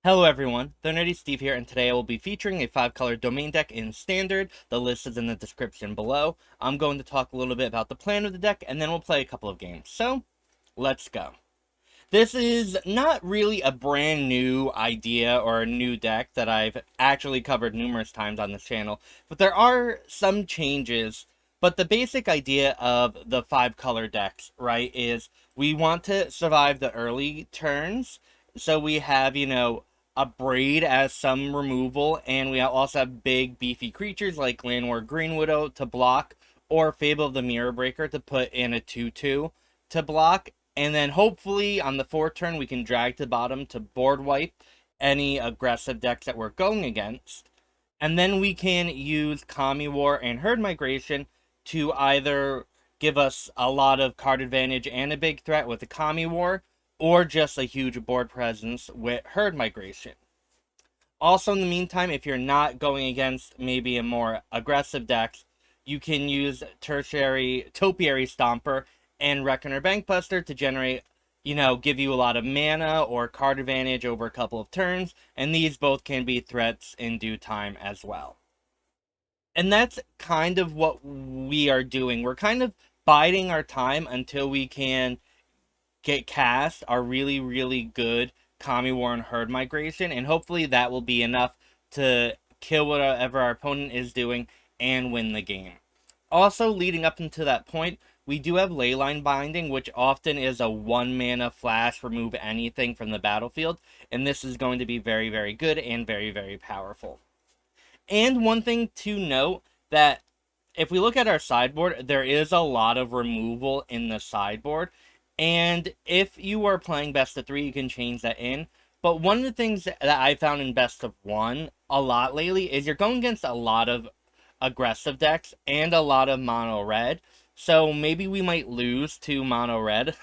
Hello everyone, the Nerdy Steve here, and today I will be featuring a 5-color domain deck in Standard. The list is in the description below. I'm going to talk a little bit about the plan of the deck, and then we'll play a couple of games. So, let's go. This is not really a brand new idea or a new deck that I've actually covered numerous times on this channel, but there are some changes. But the basic idea of the 5-color decks, right, is we want to survive the early turns. So we have, Abrade as some removal, and we also have big, beefy creatures like Llanowar Greenwidow to block, or Fable of the Mirror Breaker to put in a 2/2 to block. And then hopefully on the 4th turn, we can drag to the bottom to board wipe any aggressive decks that we're going against. And then we can use Kami War and Herd Migration to either give us a lot of card advantage and a big threat with the Kami War, or just a huge board presence with Herd Migration. Also, in the meantime, if you're not going against maybe a more aggressive decks, you can use Topiary Stomper and Reckoner Bankbuster to generate, give you a lot of mana or card advantage over a couple of turns, and these both can be threats in due time as well. And that's kind of what we are doing. We're kind of biding our time until we can get cast our really, really good Kami War and Herd Migration, and hopefully that will be enough to kill whatever our opponent is doing and win the game. Also, leading up into that point, we do have Leyline Binding, which often is a 1-mana flash, remove anything from the battlefield, and this is going to be very, very good and very, very powerful. And one thing to note, that if we look at our sideboard, there is a lot of removal in the sideboard, and if you are playing best of 3, you can change that in. But one of the things that I found in best of 1 a lot lately is you're going against a lot of aggressive decks and a lot of mono red. So maybe we might lose to mono red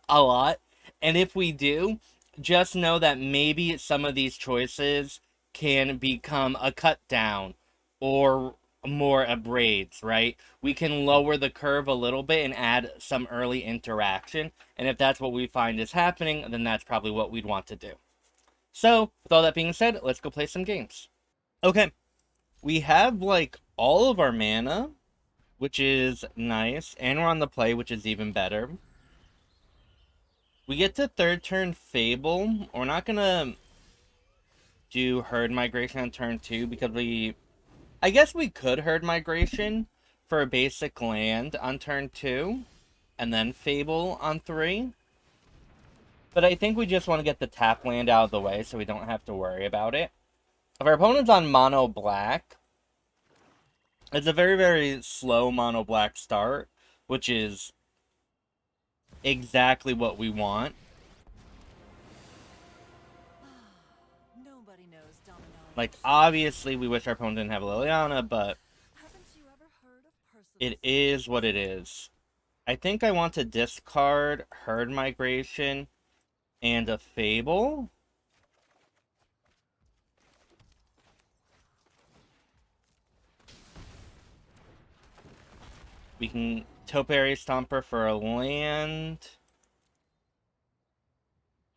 a lot. And if we do, just know that maybe some of these choices can become a cut down or more abrades, right? We can lower the curve a little bit and add some early interaction. And if that's what we find is happening, then that's probably what we'd want to do. So, with all that being said, let's go play some games. Okay, we have like all of our mana, which is nice, and we're on the play, which is even better. We get to 3rd turn Fable. We're not gonna do Herd Migration on turn 2 because I guess we could Herd Migration for a basic land on turn 2, and then Fable on 3. But I think we just want to get the tap land out of the way so we don't have to worry about it. If our opponent's on mono black, it's a very, very slow mono black start, which is exactly what we want. Like, obviously, we wish our opponent didn't have Liliana, but it is what it is. I think I want to discard Herd Migration and a Fable. We can Topiary Stomper for a land.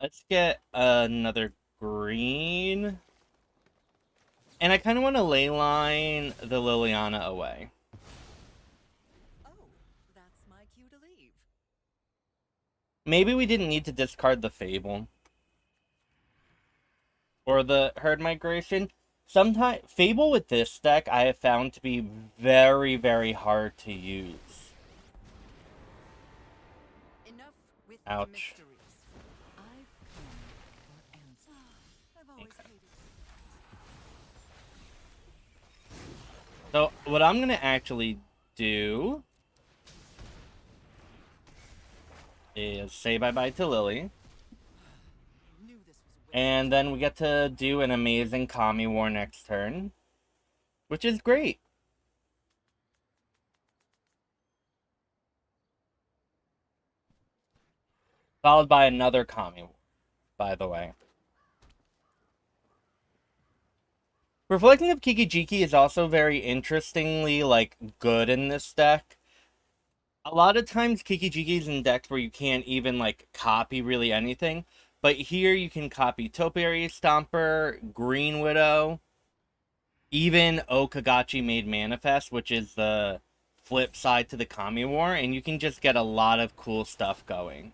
Let's get another green. And I kind of want to Leyline the Liliana away. Oh, that's my cue to leave. Maybe we didn't need to discard the Fable. Or the Herd Migration. Sometimes Fable with this deck I have found to be very, very hard to use. Enough with Ouch. the mysteries. I've come for answers. I've always Okay. hated. So what I'm gonna actually do is say bye-bye to Lily. Knew this was And then we get to do an amazing Kami War next turn, which is great. Followed by another Kami War, by the way. Reflecting of Kiki-Jiki is also very interestingly, like, good in this deck. A lot of times Kiki-Jiki's in decks where you can't even, like, copy really anything. But here you can copy Topiary Stomper, Greenwidow, even Okagachi Made Manifest, which is the flip side to the Kami War, and you can just get a lot of cool stuff going.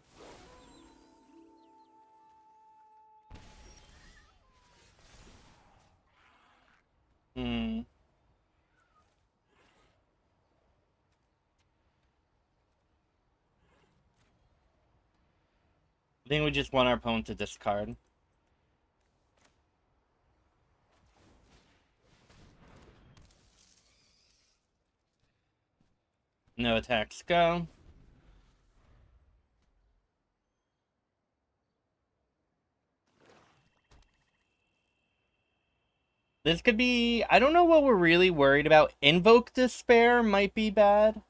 Hmm. I think we just want our opponent to discard. No attacks go. This could be... I don't know what we're really worried about. Invoke Despair might be bad.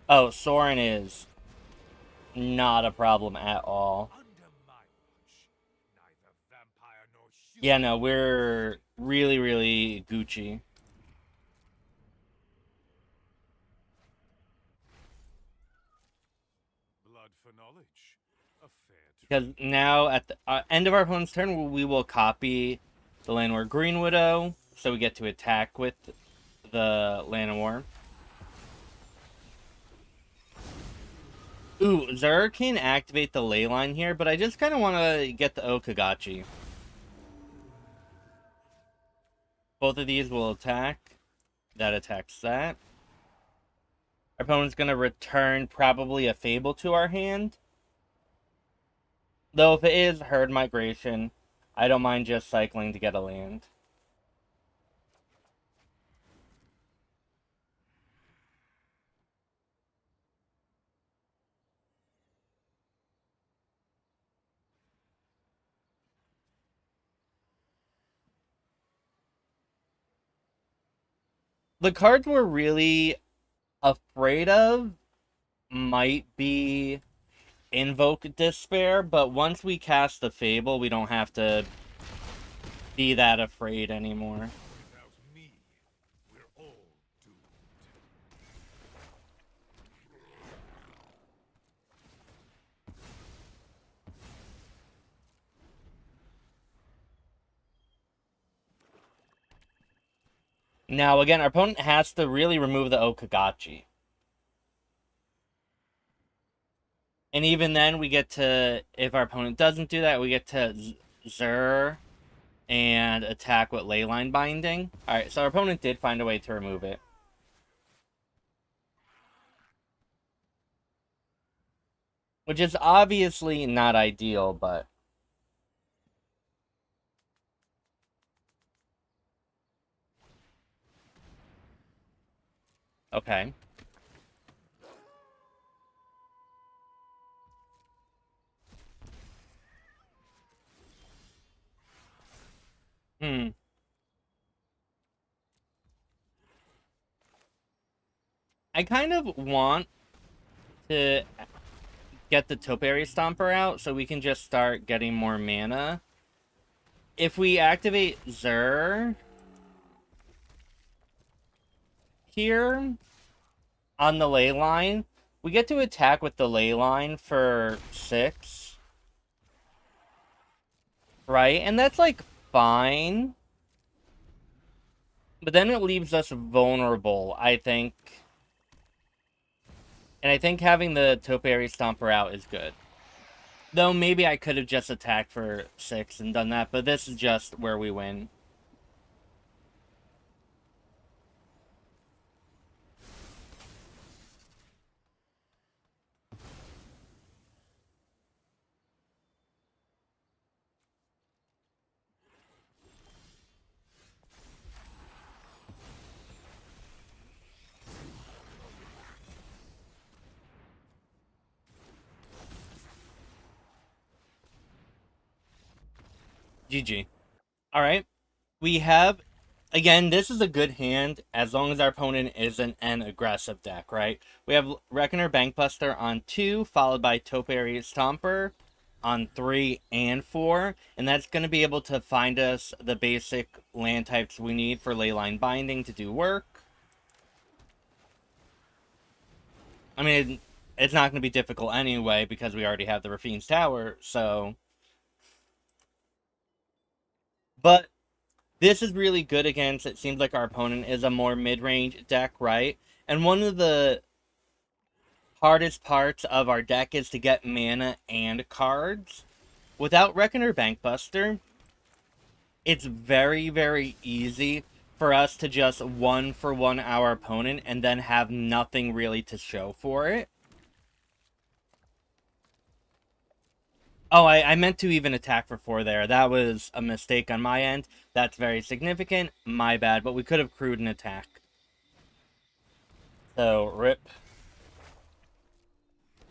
Oh, Soren is not a problem at all. Yeah, no, we're really, really Gucci. Blood for knowledge. Because now, at the end of our opponent's turn, we will copy the Llanowar Greenwidow, so we get to attack with the Llanowar. Ooh, Zur can activate the Leyline here, but I just kind of want to get the Okagachi. Both of these will attack. That attacks that. Our opponent's going to return probably a Fable to our hand. Though if it is Herd Migration, I don't mind just cycling to get a land. The cards we're really afraid of might be Invoke Despair, but once we cast the Fable, we don't have to be that afraid anymore. Without me, we're all doomed. Now, again, our opponent has to really remove the Okagachi. And even then, we get to, if our opponent doesn't do that, we get to Zur and attack with Leyline Binding. Alright, so our opponent did find a way to remove it. Which is obviously not ideal, but... Okay. Hmm. I kind of want to get the Topiary Stomper out so we can just start getting more mana. If we activate Zur here on the ley line, we get to attack with the ley line for 6. Right? And that's like fine. But then it leaves us vulnerable, I think. And I think having the Topiary Stomper out is good. Though maybe I could have just attacked for 6 and done that, but this is just where we win. GG. Alright. We have... Again, this is a good hand as long as our opponent isn't an aggressive deck, right? We have Reckoner Bankbuster on 2, followed by Topiary Stomper. on 3 and 4, and that's going to be able to find us the basic land types we need for Leyline Binding to do work. I mean, it's not going to be difficult anyway because we already have the Raffine's Tower, so... But this is really good against, it seems like our opponent is a more mid-range deck, right? And one of the hardest parts of our deck is to get mana and cards. Without Reckoner Bankbuster, it's very, very easy for us to just 1-for-1 our opponent and then have nothing really to show for it. Oh, I meant to even attack for 4 there. That was a mistake on my end. That's very significant. My bad, but we could have crewed an attack. So, rip.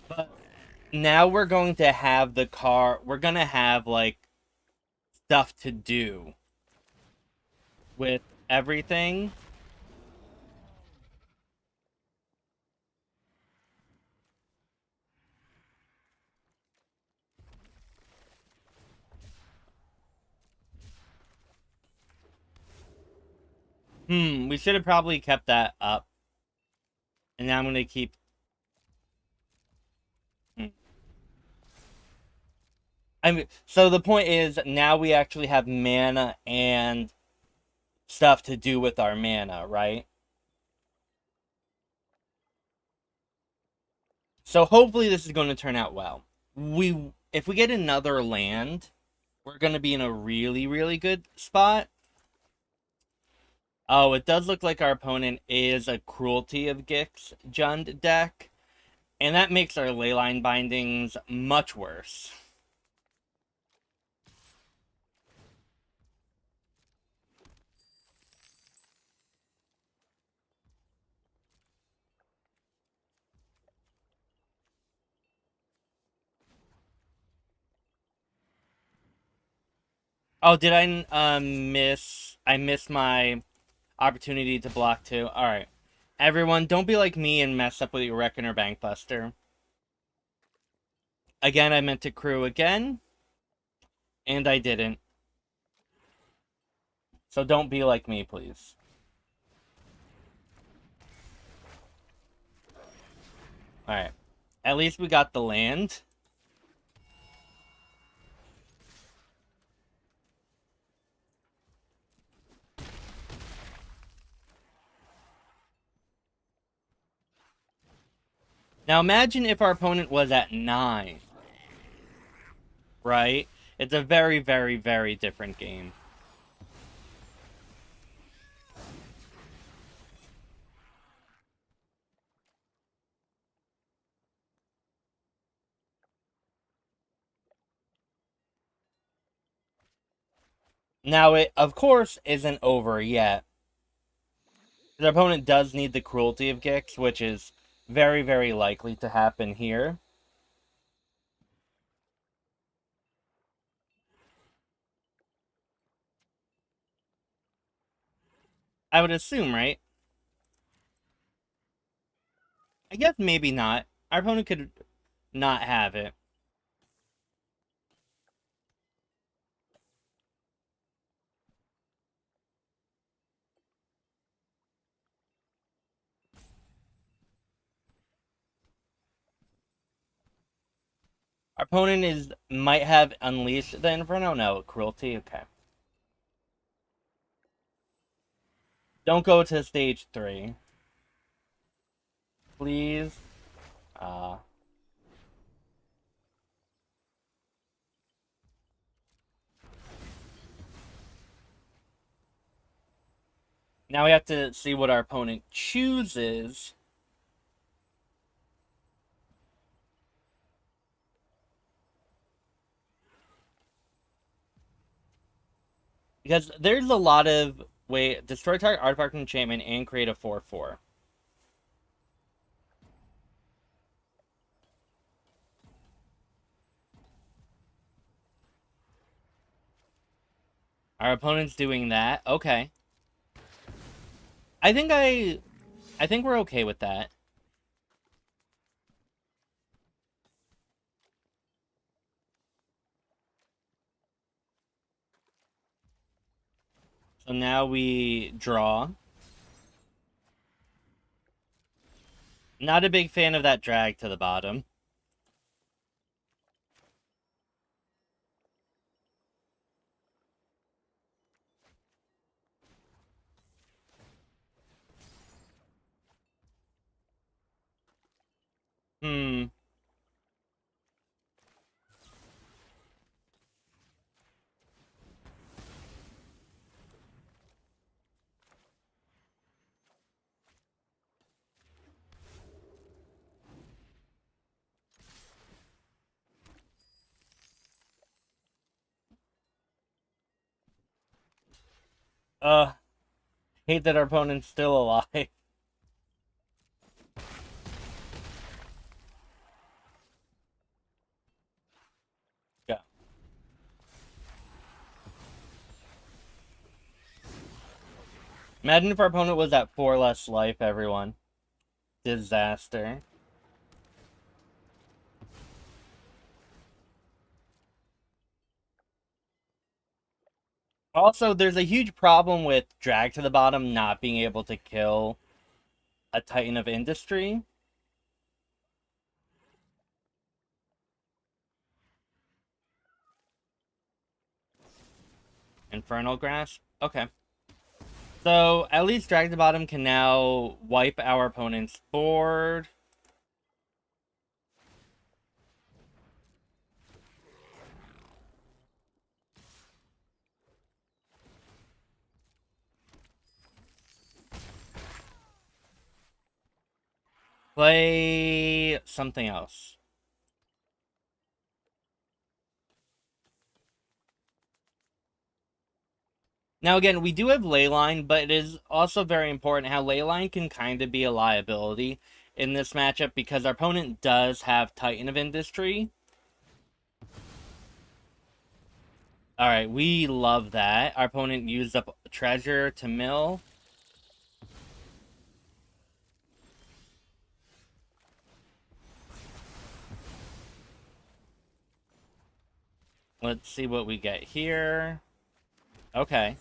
But now we're going to have the car... We're going to have, like, stuff to do with everything. We should have probably kept that up. And now I'm going to keep... I mean, so the point is, now we actually have mana and stuff to do with our mana, right? So hopefully this is going to turn out well. If we get another land, we're going to be in a really, really good spot. Oh, it does look like our opponent is a Cruelty of Gix Jund deck. And that makes our Leyline Bindings much worse. Oh, did I miss... I missed my opportunity to block too? Alright. Everyone, don't be like me and mess up with your Reckoner Bankbuster. Again, I meant to crew again. And I didn't. So don't be like me, please. Alright. At least we got the land. Now imagine if our opponent was at 9. Right? It's a very, very, very different game. Now it, of course, isn't over yet. The opponent does need the Cruelty of Gix, which is very, very likely to happen here. I would assume, right? I guess maybe not. Our opponent could not have it. Our opponent might have unleashed the Inferno. No, Cruelty. Okay. Don't go to stage 3. Please. Now we have to see what our opponent chooses. Because there's a lot of... Wait, destroy target artifact enchantment and create a 4/4. Our opponent's doing that. Okay. I think we're okay with that. So now we draw. Not a big fan of that drag to the bottom. Hmm. Hate that our opponent's still alive. Go. Imagine if our opponent was at 4 less life, everyone. Disaster. Also, there's a huge problem with drag to the bottom not being able to kill a Titan of Industry. Infernal Grasp? Okay. So, at least drag to the bottom can now wipe our opponent's board. Play something else. Now again, we do have Leyline, but it is also very important how Leyline can kind of be a liability in this matchup because our opponent does have Titan of Industry. Alright, we love that. Our opponent used up treasure to mill. Let's see what we get here. Okay.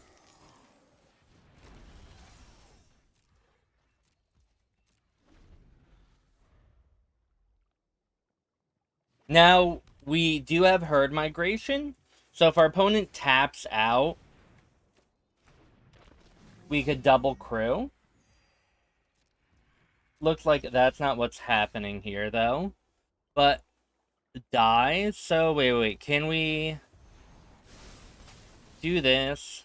Now, we do have herd migration. So if our opponent taps out, we could double crew. Looks like that's not what's happening here, though. But dies. So, wait. Can we do this?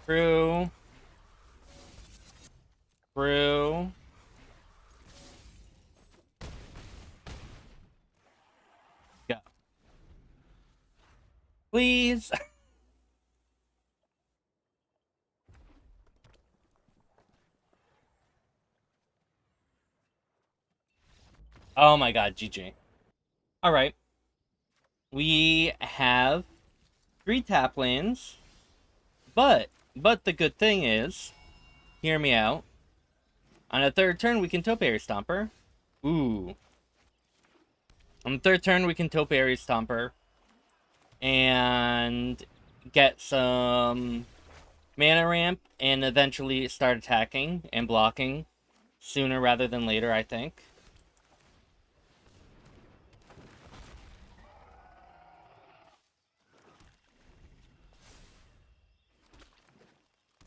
Crew. Crew. Go. Please. Oh my god, GG. Alright. We have 3 tap lands. But the good thing is, hear me out. On a 3rd turn, we can Topiary Stomper. Ooh. On the 3rd turn, we can Topiary Stomper. And get some mana ramp and eventually start attacking and blocking sooner rather than later, I think.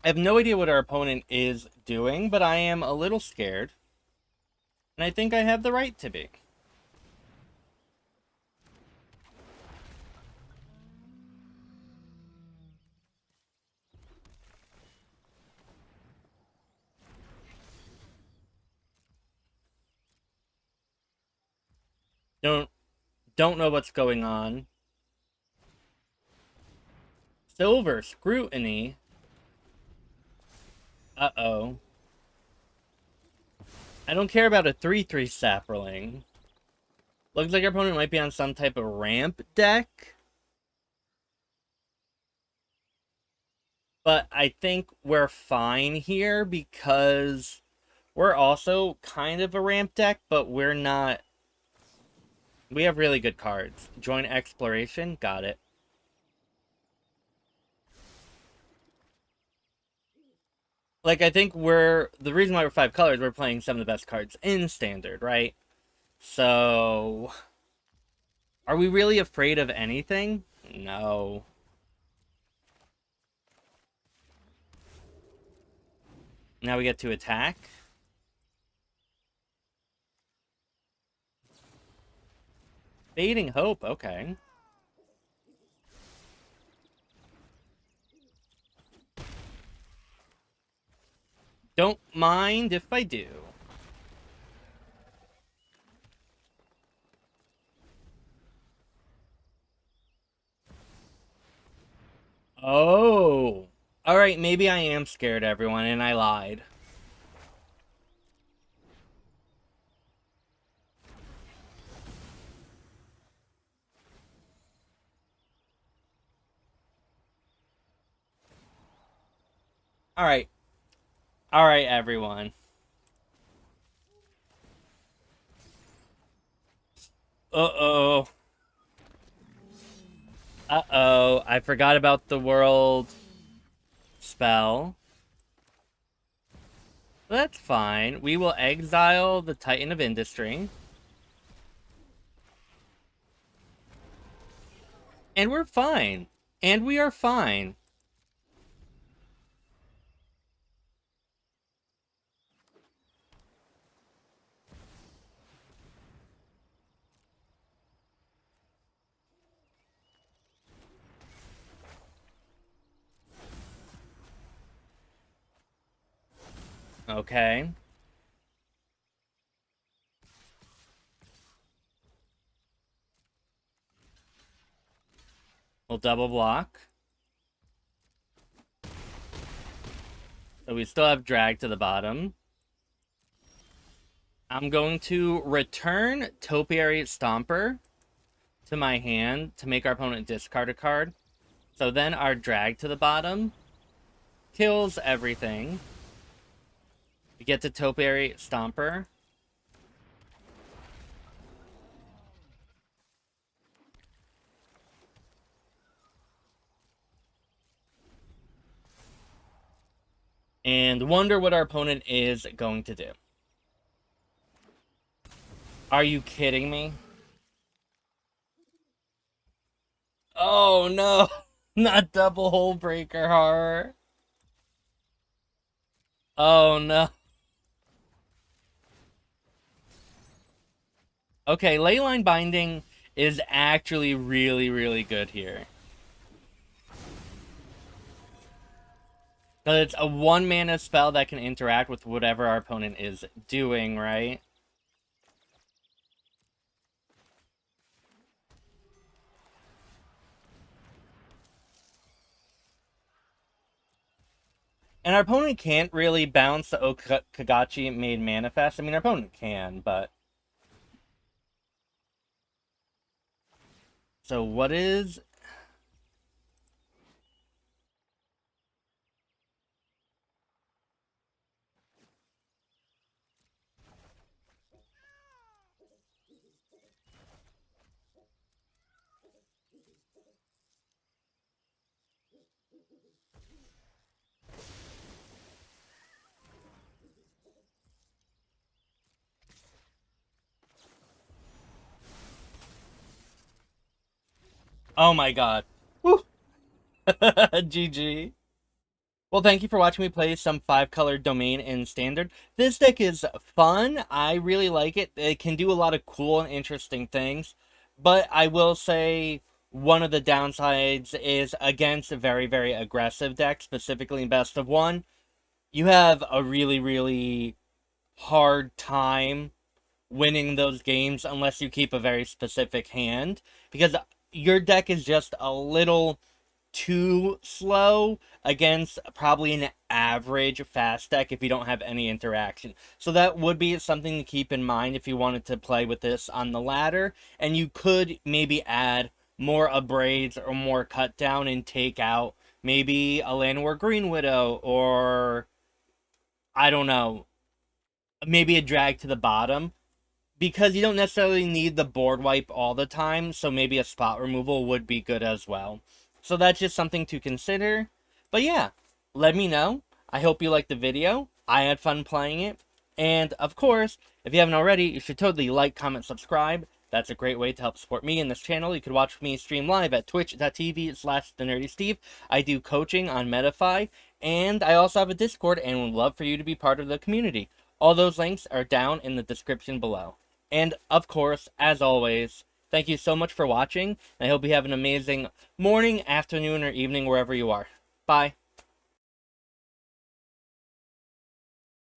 I have no idea what our opponent is doing, but I am a little scared. And I think I have the right to be. Don't know what's going on. Silver Scrutiny. Uh-oh. I don't care about a 3/3 Sapperling. Looks like our opponent might be on some type of ramp deck. But I think we're fine here because we're also kind of a ramp deck, but we're not We have really good cards. Join Exploration. Got it. Like, I think the reason why we're 5 colors, we're playing some of the best cards in Standard, right? So, are we really afraid of anything? No. Now we get to attack. Fading Hope, okay. Don't mind if I do. Oh. Alright, maybe I am scared, everyone, and I lied. Alright. Alright, everyone. Uh-oh. Uh-oh. I forgot about the world spell. That's fine. We will exile the Titan of Industry. And we're fine. And we are fine. Okay. We'll double block. So we still have drag to the bottom. I'm going to return Topiary Stomper to my hand to make our opponent discard a card. So then our drag to the bottom kills everything. We get to Topiary Stomper. And wonder what our opponent is going to do. Are you kidding me? Oh no! Not double hole breaker horror. Oh no. Okay, Leyline Binding is actually really, really good here. Because it's a 1-mana spell that can interact with whatever our opponent is doing, right? And our opponent can't really bounce the Okagachi Made Manifest. I mean, our opponent can, but... So what is... Oh my god. Woo! GG. Well, thank you for watching me play some 5-color domain in Standard. This deck is fun. I really like it. It can do a lot of cool and interesting things. But I will say one of the downsides is against a very, very aggressive deck, specifically in Best of 1. You have a really, really hard time winning those games unless you keep a very specific hand. Because your deck is just a little too slow against probably an average fast deck if you don't have any interaction. So that would be something to keep in mind if you wanted to play with this on the ladder. And you could maybe add more Abrades or more cut down and take out maybe a Llanowar Greenwidow or, I don't know, maybe a drag to the bottom. because you don't necessarily need the board wipe all the time, so maybe a spot removal would be good as well. So that's just something to consider. But yeah, let me know. I hope you liked the video. I had fun playing it. And of course, if you haven't already, you should totally like, comment, subscribe. That's a great way to help support me in this channel. You could watch me stream live at twitch.tv/thenerdysteve. I do coaching on Metafy, and I also have a Discord and would love for you to be part of the community. All those links are down in the description below. And of course, as always, thank you so much for watching. I hope you have an amazing morning, afternoon, or evening wherever you are. Bye.